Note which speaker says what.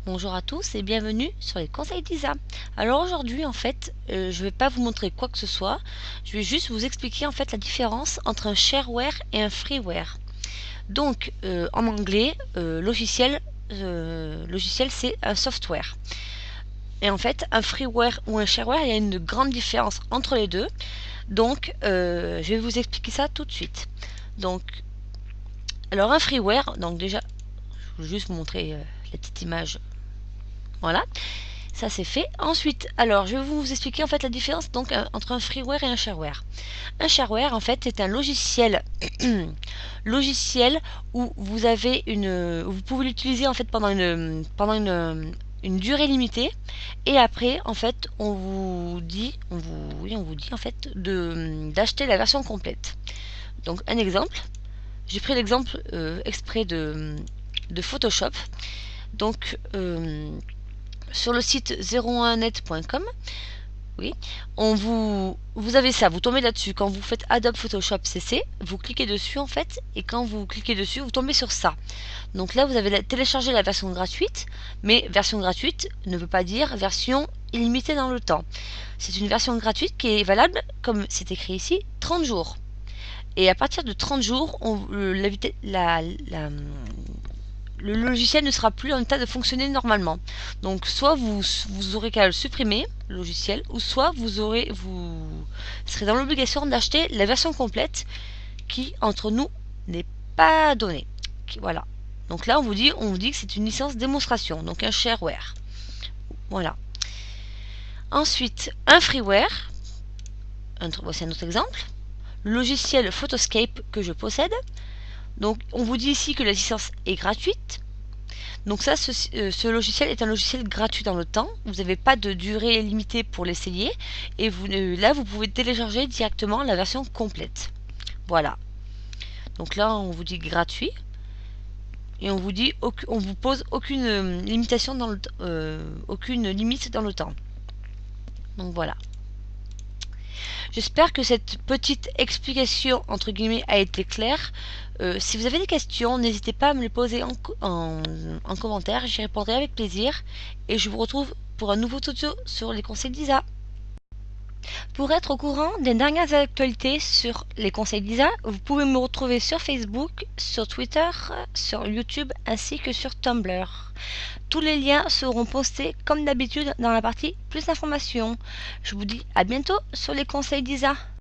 Speaker 1: Bonjour à tous et bienvenue sur les conseils d'Isa. Alors aujourd'hui en fait, je vais pas vous montrer quoi que ce soit, je vais juste vous expliquer en fait la différence entre un shareware et un freeware. Donc en anglais, logiciel c'est un software. Et en fait, un freeware ou un shareware, il y a une grande différence entre les deux. Donc je vais vous expliquer ça tout de suite. Donc, alors un freeware, donc déjà, je vais juste vous montrer la petite image. Voilà, ça c'est fait. Ensuite, alors je vais vous expliquer en fait la différence donc entre un freeware et un shareware. Un shareware en fait est un logiciel logiciel où vous avez vous pouvez l'utiliser en fait une durée limitée et après en fait on vous dit en fait d'acheter la version complète. Donc un exemple, j'ai pris l'exemple exprès de Photoshop. Donc sur le site 01net.com, oui, vous avez ça, vous tombez là-dessus. Quand vous faites Adobe Photoshop CC, vous cliquez dessus en fait, et quand vous cliquez dessus, vous tombez sur ça. Donc là, vous avez téléchargé la version gratuite, mais version gratuite ne veut pas dire version illimitée dans le temps. C'est une version gratuite qui est valable, comme c'est écrit ici, 30 jours. Et à partir de 30 jours, le logiciel ne sera plus en état de fonctionner normalement. Donc soit vous aurez qu'à le supprimer, le logiciel, ou soit vous serez dans l'obligation d'acheter la version complète qui, entre nous, n'est pas donnée. Voilà. Donc là, on vous dit que c'est une licence démonstration, donc un shareware. Voilà. Ensuite, un freeware. Voici un autre exemple. Le logiciel Photoscape que je possède. Donc, on vous dit ici que la licence est gratuite. Donc ça, ce logiciel est un logiciel gratuit dans le temps. Vous n'avez pas de durée limitée pour l'essayer. Et là, vous pouvez télécharger directement la version complète. Voilà. Donc là, on vous dit gratuit. Et on vous pose aucune limitation aucune limite dans le temps. Donc voilà. J'espère que cette petite explication entre guillemets a été claire. Si vous avez des questions, n'hésitez pas à me les poser en commentaire, j'y répondrai avec plaisir. Et je vous retrouve pour un nouveau tuto sur les conseils d'Isa. Pour être au courant des dernières actualités sur les conseils d'Isa, vous pouvez me retrouver sur Facebook, sur Twitter, sur YouTube ainsi que sur Tumblr. Tous les liens seront postés comme d'habitude dans la partie plus d'informations. Je vous dis à bientôt sur les conseils d'Isa.